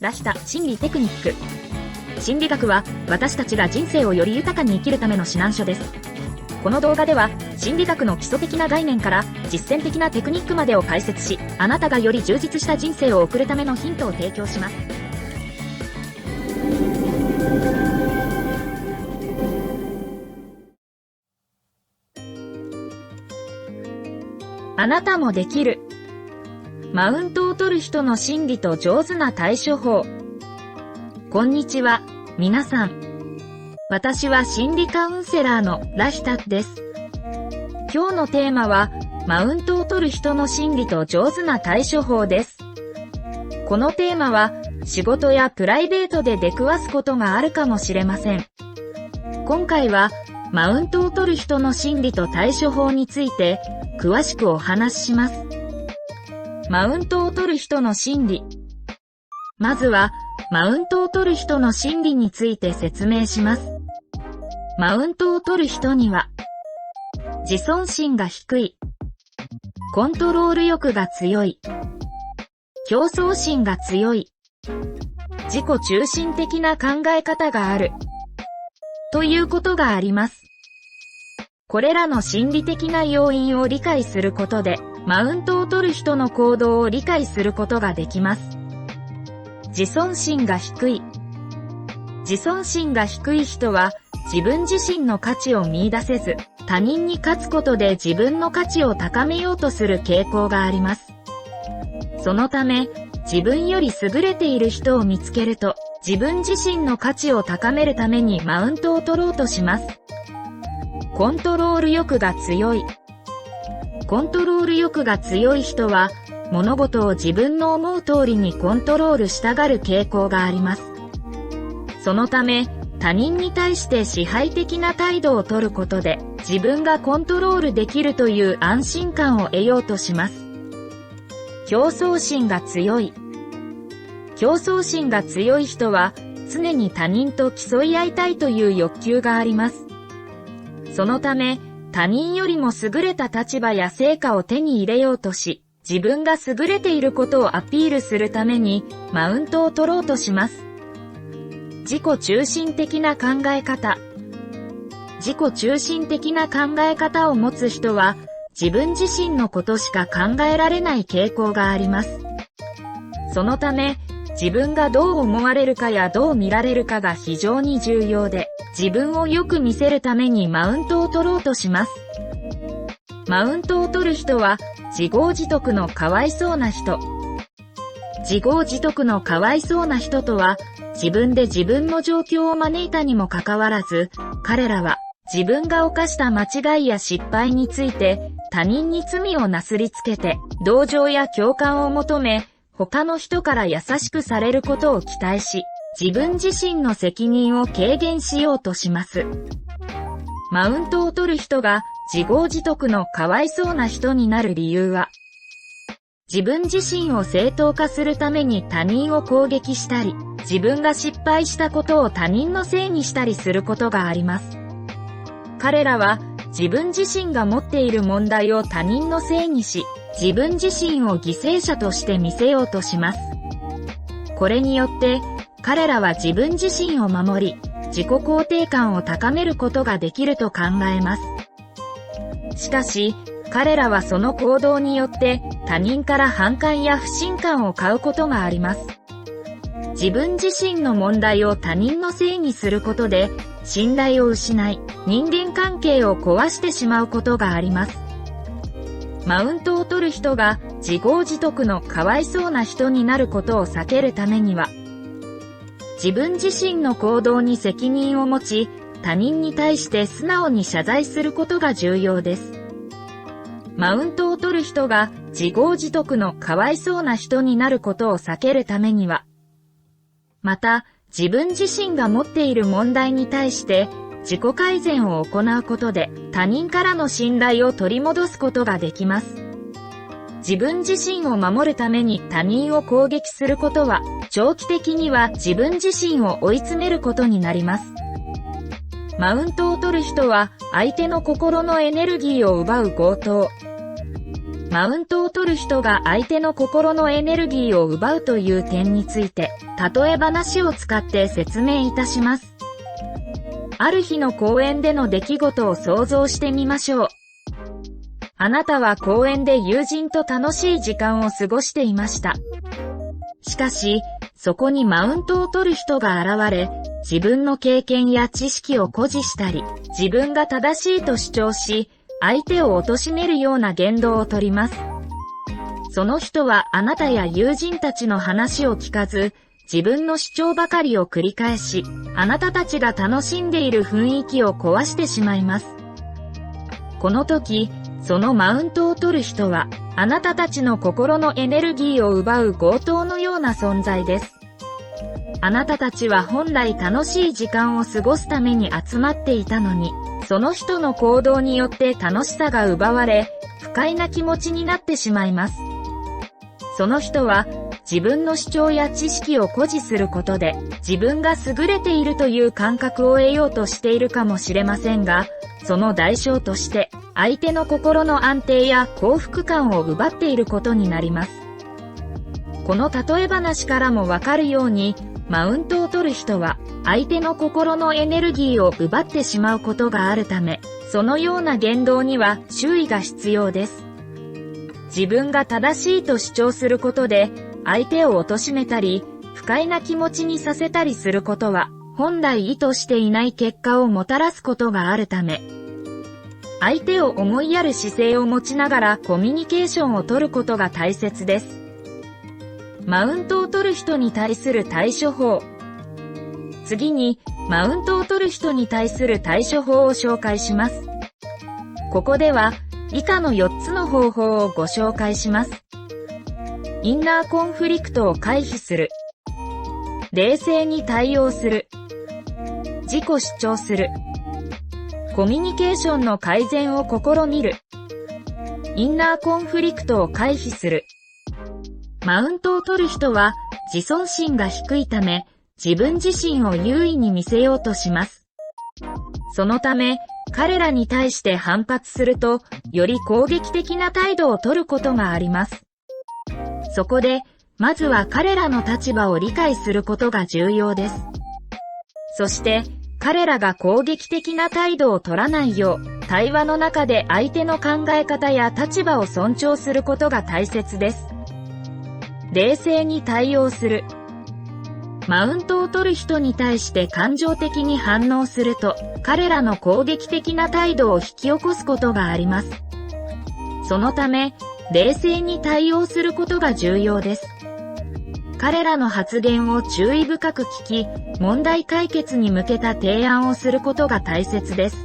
らした心理テクニック。心理学は私たちが人生をより豊かに生きるための指南書です。この動画では心理学の基礎的な概念から実践的なテクニックまでを解説し、あなたがより充実した人生を送るためのヒントを提供します。あなたもできる。マウントを取る人の心理と上手な対処法。こんにちは、皆さん。私は心理カウンセラーのラヒタです。今日のテーマは、マウントを取る人の心理と上手な対処法です。このテーマは、仕事やプライベートで出くわすことがあるかもしれません。今回は、マウントを取る人の心理と対処法について、詳しくお話しします。マウントを取る人の心理。まずは、マウントを取る人の心理について説明します。マウントを取る人には、自尊心が低い、コントロール欲が強い、競争心が強い、自己中心的な考え方がある、ということがあります。これらの心理的な要因を理解することで、マウントを取る人の行動を理解することができます。自尊心が低い。自尊心が低い人は、自分自身の価値を見出せず、他人に勝つことで自分の価値を高めようとする傾向があります。そのため、自分より優れている人を見つけると、自分自身の価値を高めるためにマウントを取ろうとします。コントロール欲が強い。コントロール欲が強い人は、物事を自分の思う通りにコントロールしたがる傾向があります。そのため、他人に対して支配的な態度を取ることで、自分がコントロールできるという安心感を得ようとします。競争心が強い。競争心が強い人は、常に他人と競い合いたいという欲求があります。そのため、他人よりも優れた立場や成果を手に入れようとし、自分が優れていることをアピールするために、マウントを取ろうとします。自己中心的な考え方。自己中心的な考え方を持つ人は、自分自身のことしか考えられない傾向があります。そのため、自分がどう思われるかやどう見られるかが非常に重要で、自分をよく見せるためにマウントを取ろうとします。マウントを取る人は、自業自得のかわいそうな人。自業自得のかわいそうな人とは、自分で自分の状況を招いたにもかかわらず、彼らは自分が犯した間違いや失敗について他人に罪をなすりつけて、同情や共感を求め、他の人から優しくされることを期待し、自分自身の責任を軽減しようとします。マウントを取る人が自業自得のかわいそうな人になる理由は、自分自身を正当化するために他人を攻撃したり、自分が失敗したことを他人のせいにしたりすることがあります。彼らは自分自身が持っている問題を他人のせいにし、自分自身を犠牲者として見せようとします。これによって、彼らは自分自身を守り、自己肯定感を高めることができると考えます。しかし、彼らはその行動によって他人から反感や不信感を買うことがあります。自分自身の問題を他人のせいにすることで、信頼を失い、人間関係を壊してしまうことがあります。マウントを取る人が自業自得のかわいそうな人になることを避けるためには、自分自身の行動に責任を持ち、他人に対して素直に謝罪することが重要です。マウントを取る人が自業自得のかわいそうな人になることを避けるためには、また自分自身が持っている問題に対して自己改善を行うことで他人からの信頼を取り戻すことができます。自分自身を守るために他人を攻撃することは、長期的には自分自身を追い詰めることになります。マウントを取る人は相手の心のエネルギーを奪う強盗。マウントを取る人が相手の心のエネルギーを奪うという点について、例え話を使って説明いたします。ある日の公園での出来事を想像してみましょう。あなたは公園で友人と楽しい時間を過ごしていました。しかし、そこにマウントを取る人が現れ、自分の経験や知識を誇示したり、自分が正しいと主張し、相手を貶めるような言動をとります。その人はあなたや友人たちの話を聞かず、自分の主張ばかりを繰り返し、あなたたちが楽しんでいる雰囲気を壊してしまいます。この時、そのマウントを取る人は、あなたたちの心のエネルギーを奪う強盗のような存在です。あなたたちは本来楽しい時間を過ごすために集まっていたのに、その人の行動によって楽しさが奪われ、不快な気持ちになってしまいます。その人は、自分の主張や知識を誇示することで、自分が優れているという感覚を得ようとしているかもしれませんが、その代償として、相手の心の安定や幸福感を奪っていることになります。この例え話からもわかるように、マウントを取る人は、相手の心のエネルギーを奪ってしまうことがあるため、そのような言動には注意が必要です。自分が正しいと主張することで、相手を貶めたり、不快な気持ちにさせたりすることは、本来意図していない結果をもたらすことがあるため、相手を思いやる姿勢を持ちながらコミュニケーションを取ることが大切です。マウントを取る人に対する対処法。次に、マウントを取る人に対する対処法を紹介します。ここでは、以下の4つの方法をご紹介します。インナーコンフリクトを回避する。冷静に対応する。自己主張する。コミュニケーションの改善を試みる。インナーコンフリクトを回避する。マウントを取る人は自尊心が低いため、自分自身を優位に見せようとします。そのため、彼らに対して反発すると、より攻撃的な態度を取ることがあります。そこで、まずは彼らの立場を理解することが重要です。そして、彼らが攻撃的な態度を取らないよう、対話の中で相手の考え方や立場を尊重することが大切です。冷静に対応する。マウントを取る人に対して感情的に反応すると、彼らの攻撃的な態度を引き起こすことがあります。そのため、冷静に対応することが重要です。彼らの発言を注意深く聞き、問題解決に向けた提案をすることが大切です。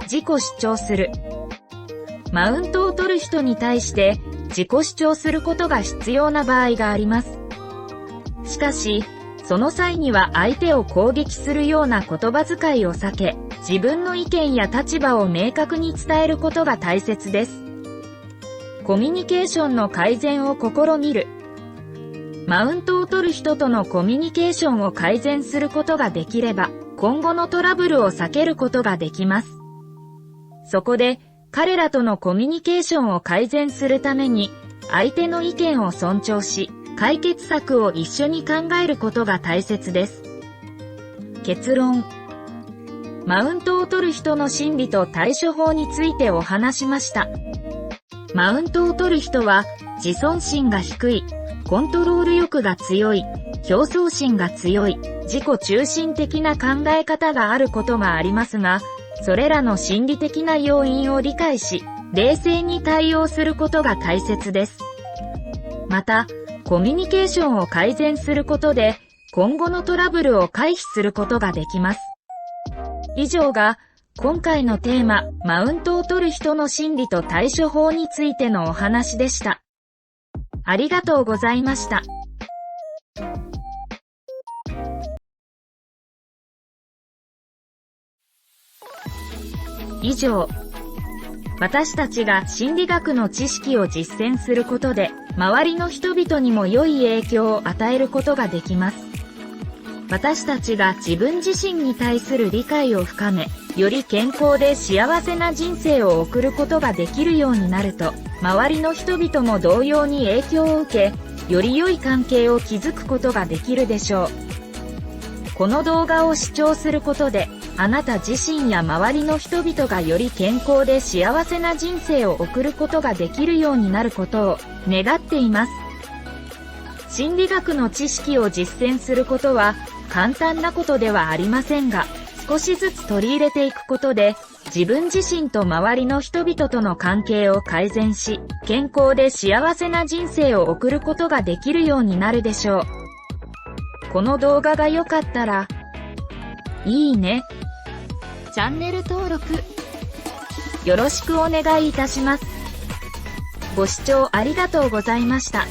自己主張する。マウントを取る人に対して自己主張することが必要な場合があります。しかし、その際には相手を攻撃するような言葉遣いを避け、自分の意見や立場を明確に伝えることが大切です。コミュニケーションの改善を試みる。マウントを取る人とのコミュニケーションを改善することができれば、今後のトラブルを避けることができます。そこで、彼らとのコミュニケーションを改善するために、相手の意見を尊重し、解決策を一緒に考えることが大切です。結論。マウントを取る人の心理と対処法についてお話しました。マウントを取る人は、自尊心が低い、コントロール欲が強い、競争心が強い、自己中心的な考え方があることがありますが、それらの心理的な要因を理解し、冷静に対応することが大切です。また、コミュニケーションを改善することで、今後のトラブルを回避することができます。以上が、今回のテーマ、マウントを取る人の心理と対処法についてのお話でした。ありがとうございました。以上、私たちが心理学の知識を実践することで、周りの人々にも良い影響を与えることができます。私たちが自分自身に対する理解を深め、より健康で幸せな人生を送ることができるようになると、周りの人々も同様に影響を受け、より良い関係を築くことができるでしょう。この動画を視聴することで、あなた自身や周りの人々がより健康で幸せな人生を送ることができるようになることを願っています。心理学の知識を実践することは簡単なことではありませんが、少しずつ取り入れていくことで、自分自身と周りの人々との関係を改善し、健康で幸せな人生を送ることができるようになるでしょう。この動画が良かったら、いいね、チャンネル登録、よろしくお願いいたします。ご視聴ありがとうございました。